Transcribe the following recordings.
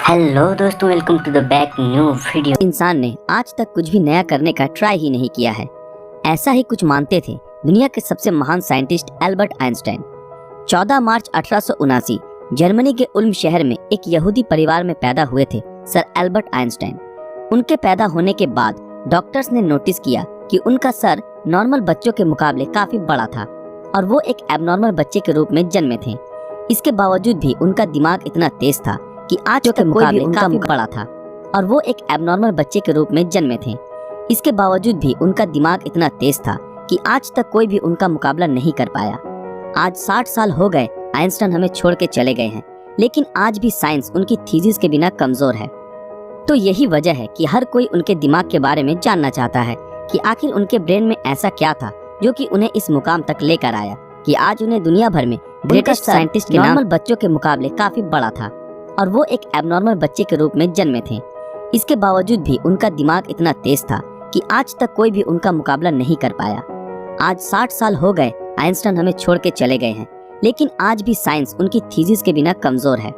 Hello दोस्तों, welcome to the back new video. इंसान ने आज तक कुछ भी नया करने का ट्राई ही नहीं किया है। ऐसा ही कुछ मानते थे दुनिया के सबसे महान साइंटिस्ट एल्बर्ट आइंस्टाइन। 14 मार्च 1879 जर्मनी के उल्म शहर में एक यहूदी परिवार में पैदा हुए थे सर एल्बर्ट आइंस्टाइन। उनके पैदा होने के बाद डॉक्टर्स ने नोटिस किया कि उनका सर नॉर्मल बच्चों के मुकाबले काफी बड़ा था और वो एक एबनॉर्मल बच्चे के रूप में जन्मे थे। इसके बावजूद भी उनका दिमाग इतना तेज था कि आज के मुकाबले काफी बड़ा था और वो एक एबनॉर्मल बच्चे के रूप में जन्मे थे। इसके बावजूद भी उनका दिमाग इतना तेज था कि आज तक कोई भी उनका मुकाबला नहीं कर पाया। आज 60 साल हो गए आइंस्टाइन हमें छोड़ के चले गए हैं, लेकिन आज भी साइंस उनकी थीसिस के बिना कमजोर है। तो यही वजह है कि हर कोई उनके दिमाग के बारे में जानना चाहता है कि आखिर उनके ब्रेन में ऐसा क्या था जो कि उन्हें इस मुकाम तक लेकर आया कि आज उन्हें दुनिया भर में ग्रेटेस्ट साइंटिस्ट के नॉर्मल बच्चों के मुकाबले काफी बड़ा था और वो एक एबनॉर्मल बच्चे के रूप में जन्मे थे। इसके बावजूद भी उनका दिमाग इतना तेज था कि आज तक कोई भी उनका मुकाबला नहीं कर पाया। आज 60 साल हो गए आइंस्टाइन हमें छोड़ के चले गए हैं, लेकिन आज भी साइंस उनकी थीसिस के बिना कमजोर है।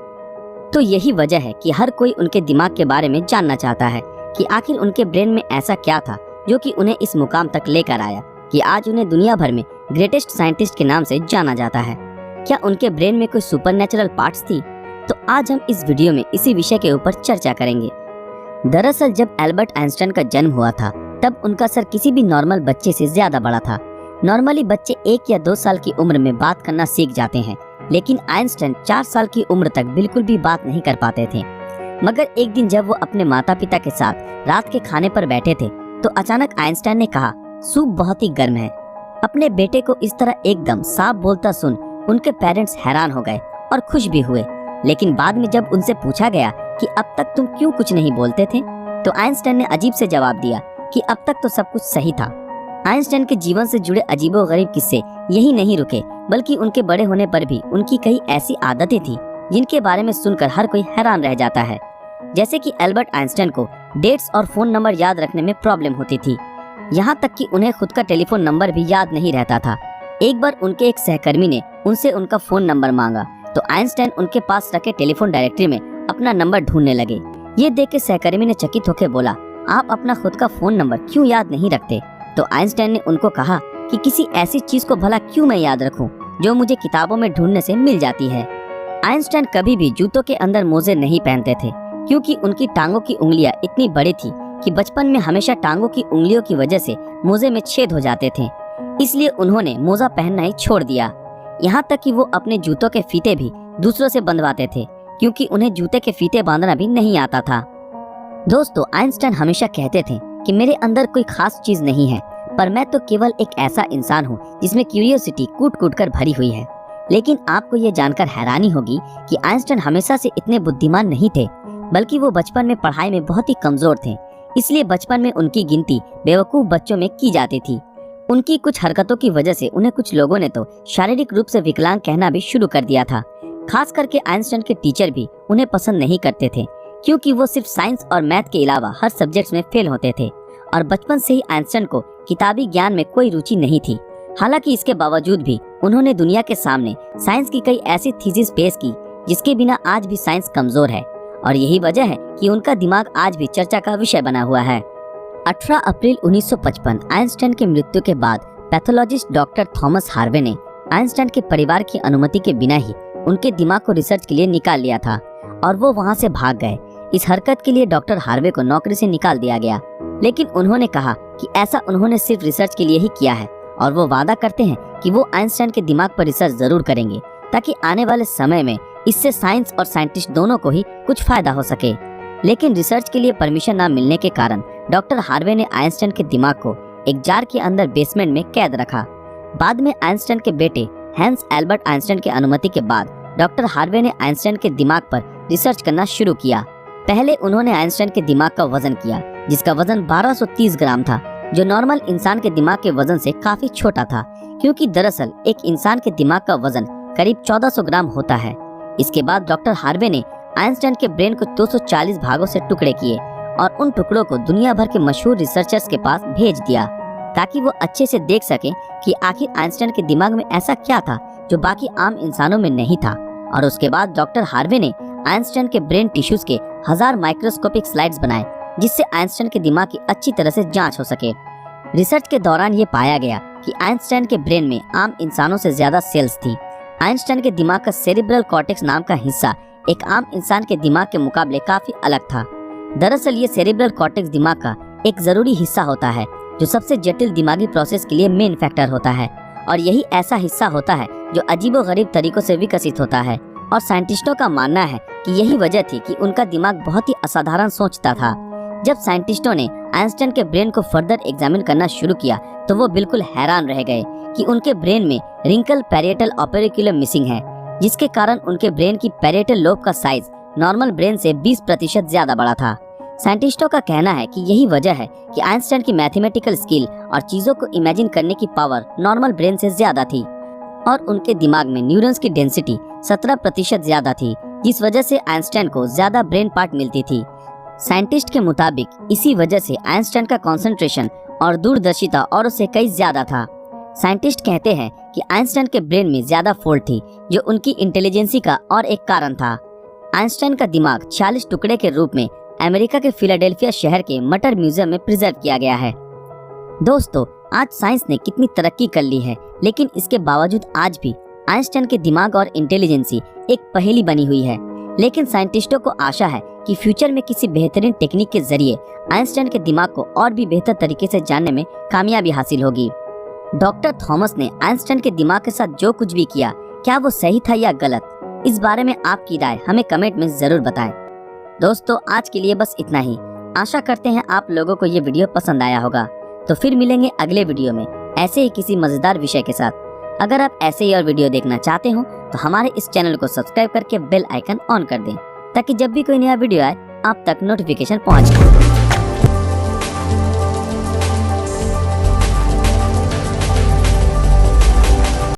तो यही वजह है कि हर कोई उनके दिमाग के बारे में जानना चाहता है कि आखिर उनके ब्रेन में ऐसा क्या था जो कि उन्हें इस मुकाम तक लेकर आया कि आज उन्हें दुनिया भर में ग्रेटेस्ट साइंटिस्ट के नाम से जाना जाता है। क्या उनके ब्रेन में कोई सुपरनैचुरल पार्ट्स थी? तो आज हम इस वीडियो में इसी विषय के ऊपर चर्चा करेंगे। दरअसल जब एल्बर्ट आइंस्टाइन का जन्म हुआ था तब उनका सर किसी भी नॉर्मल बच्चे से ज्यादा बड़ा था। नॉर्मली बच्चे 1 या 2 साल की उम्र में बात करना सीख जाते हैं, लेकिन आइंस्टाइन 4 साल की उम्र तक बिल्कुल भी बात नहीं कर पाते थे। मगर एक दिन जब वो अपने माता पिता के साथ रात के खाने पर बैठे थे तो अचानक आइंस्टाइन ने कहा, सूप बहुत ही गर्म है। अपने बेटे को इस तरह एकदम साफ बोलता सुन उनके पेरेंट्स हैरान हो गए और खुश भी हुए। लेकिन बाद में जब उनसे पूछा गया कि अब तक तुम क्यों कुछ नहीं बोलते थे, तो आइंस्टाइन ने अजीब से जवाब दिया कि अब तक तो सब कुछ सही था। आइंस्टाइन के जीवन से जुड़े अजीबोगरीब किस्से यही नहीं रुके, बल्कि उनके बड़े होने पर भी उनकी कई ऐसी आदतें थी जिनके बारे में सुनकर हर कोई हैरान रह जाता है। जैसे कि एल्बर्ट आइंस्टाइन को डेट्स और फोन नंबर याद रखने में प्रॉब्लम होती थी, यहाँ तक कि उन्हें खुद का टेलीफोन नंबर भी याद नहीं रहता था। एक बार उनके एक सहकर्मी ने उनसे उनका फोन नंबर मांगा तो आइंस्टाइन उनके पास रखे टेलीफोन डायरेक्टरी में अपना नंबर ढूंढने लगे। ये देख के सहकर्मी ने चकित होकर बोला, आप अपना खुद का फोन नंबर क्यों याद नहीं रखते? तो आइंस्टाइन ने उनको कहा कि किसी ऐसी चीज को भला क्यों मैं याद रखूं जो मुझे किताबों में ढूंढने से मिल जाती है। आइंस्टाइन कभी भी जूतों के अंदर मोजे नहीं पहनते थे, क्योंकि उनकी टांगों की उंगलियां इतनी बड़ी थी कि बचपन में हमेशा टांगों की उंगलियों की वजह से मोजे में छेद हो जाते थे। इसलिए उन्होंने मोजा पहनना ही छोड़ दिया। यहाँ तक कि वो अपने जूतों के फीते भी दूसरों से बंधवाते थे, क्योंकि उन्हें जूते के फीते बांधना भी नहीं आता था। दोस्तों, आइंस्टाइन हमेशा कहते थे कि मेरे अंदर कोई खास चीज नहीं है, पर मैं तो केवल एक ऐसा इंसान हूँ जिसमें क्यूरियोसिटी कूट कूट कर भरी हुई है। लेकिन आपको ये जानकर हैरानी होगी कि आइंस्टाइन हमेशा से इतने बुद्धिमान नहीं थे, बल्कि वो बचपन में पढ़ाई में बहुत ही कमजोर थे। इसलिए बचपन में उनकी गिनती बेवकूफ बच्चों में की जाती थी। उनकी कुछ हरकतों की वजह से उन्हें कुछ लोगों ने तो शारीरिक रूप से विकलांग कहना भी शुरू कर दिया था। खास करके आइंस्टाइन के टीचर भी उन्हें पसंद नहीं करते थे, क्योंकि वो सिर्फ साइंस और मैथ के अलावा हर सब्जेक्ट्स में फेल होते थे और बचपन से ही आइंस्टाइन को किताबी ज्ञान में कोई रुचि नहीं थी। हालांकि इसके बावजूद भी उन्होंने दुनिया के सामने साइंस की कई ऐसी थीसिस पेश की जिसके बिना आज भी साइंस कमजोर है, और यही वजह है कि उनका दिमाग आज भी चर्चा का विषय बना हुआ है। 18 अप्रैल 1955 आइंस्टाइन की मृत्यु के बाद पैथोलॉजिस्ट डॉक्टर थॉमस हार्वे ने आइंस्टाइन के परिवार की अनुमति के बिना ही उनके दिमाग को रिसर्च के लिए निकाल लिया था और वो वहां से भाग गए। इस हरकत के लिए डॉक्टर हार्वे को नौकरी से निकाल दिया गया, लेकिन उन्होंने कहा कि ऐसा उन्होंने सिर्फ रिसर्च के लिए ही किया है और वो वादा करते हैं कि वो आइंस्टाइन के दिमाग पर रिसर्च जरूर करेंगे, ताकि आने वाले समय में इससे साइंस और साइंटिस्ट दोनों को ही कुछ फायदा हो सके। लेकिन रिसर्च के लिए परमिशन न मिलने के कारण डॉक्टर हार्वे ने आइंस्टाइन के दिमाग को एक जार के अंदर बेसमेंट में कैद रखा। बाद में आइंस्टाइन के बेटे हैंस एल्बर्ट आइंस्टाइन की अनुमति के बाद डॉक्टर हार्वे ने आइंस्टाइन के दिमाग पर रिसर्च करना शुरू किया। पहले उन्होंने आइंस्टाइन के दिमाग का वजन किया, जिसका वजन 1230 ग्राम था, जो नॉर्मल इंसान के दिमाग के वजन से काफी छोटा था, क्योंकि दरअसल एक इंसान के दिमाग का वजन करीब 1400 ग्राम होता है। इसके बाद डॉक्टर हार्वे ने आइंस्टाइन के ब्रेन को 240 भागों से टुकड़े किए और उन टुकड़ों को दुनिया भर के मशहूर रिसर्चर्स के पास भेज दिया, ताकि वो अच्छे से देख सके कि आखिर आइंस्टाइन के दिमाग में ऐसा क्या था जो बाकी आम इंसानों में नहीं था। और उसके बाद डॉक्टर हार्वे ने आइंस्टाइन के ब्रेन टिश्यूज के 1000 माइक्रोस्कोपिक स्लाइड्स बनाए जिससे आइंस्टाइन के दिमाग की अच्छी तरह से जांच हो सके। रिसर्च के दौरान ये पाया गया कि आइंस्टाइन के ब्रेन में आम इंसानों से ज्यादा सेल्स थी। आइंस्टाइन के दिमाग का सेरिब्रल कॉर्टेक्स नाम का हिस्सा एक आम इंसान के दिमाग के मुकाबले काफी अलग था। दरअसल ये सेरिब्रल कॉर्टेक्स दिमाग का एक जरूरी हिस्सा होता है जो सबसे जटिल दिमागी प्रोसेस के लिए मेन फैक्टर होता है, और यही ऐसा हिस्सा होता है जो अजीबोगरीब तरीकों से विकसित होता है। और साइंटिस्टों का मानना है कि यही वजह थी कि उनका दिमाग बहुत ही असाधारण सोचता था। जब साइंटिस्टों ने आइंस्टाइन के ब्रेन को फर्दर एग्जामिन करना शुरू किया तो वो बिल्कुल हैरान रह गए कि उनके ब्रेन में रिंकल पैरिएटल ऑपेरिकुलम मिसिंग है, जिसके कारण उनके ब्रेन की पैरिएटल लोब का साइज नॉर्मल ब्रेन से 20% ज्यादा बड़ा था। साइंटिस्टों का कहना है कि यही वजह है कि आइंस्टाइन की मैथमेटिकल स्किल और चीजों को इमेजिन करने की पावर नॉर्मल ब्रेन से ज्यादा थी, और उनके दिमाग में न्यूरॉन्स की डेंसिटी 17% ज्यादा थी, जिस वजह से आइंस्टाइन को ज्यादा ब्रेन पार्ट मिलती थी। साइंटिस्ट के मुताबिक इसी वजह से आइंस्टाइन का कंसंट्रेशन और दूरदर्शिता और उससे कई ज्यादा था। साइंटिस्ट कहते हैं कि आइंस्टाइन के ब्रेन में ज्यादा फोल्ड थी, जो उनकी इंटेलिजेंसी का और एक कारण था। आइंस्टाइन का दिमाग 40 टुकड़े के रूप में अमेरिका के फिलाडेल्फिया शहर के मटर म्यूजियम में प्रिजर्व किया गया है। दोस्तों, आज साइंस ने कितनी तरक्की कर ली है, लेकिन इसके बावजूद आज भी आइंस्टाइन के दिमाग और इंटेलिजेंसी एक पहेली बनी हुई है। लेकिन साइंटिस्टों को आशा है कि फ्यूचर में किसी बेहतरीन टेक्निक के जरिए आइंस्टाइन के दिमाग को और भी बेहतर तरीके से जानने में कामयाबी हासिल होगी। डॉक्टर थॉमस ने आइंस्टाइन के दिमाग के साथ जो कुछ भी किया, क्या वो सही था या गलत? इस बारे में आपकी राय हमें कमेंट में जरूर बताएं। दोस्तों, आज के लिए बस इतना ही। आशा करते हैं आप लोगों को ये वीडियो पसंद आया होगा। तो फिर मिलेंगे अगले वीडियो में ऐसे ही किसी मजेदार विषय के साथ। अगर आप ऐसे ही और वीडियो देखना चाहते हो तो हमारे इस चैनल को सब्सक्राइब करके बेल आइकन ऑन कर दें, ताकि जब भी कोई नया वीडियो आए आप तक नोटिफिकेशन पहुंच जाए।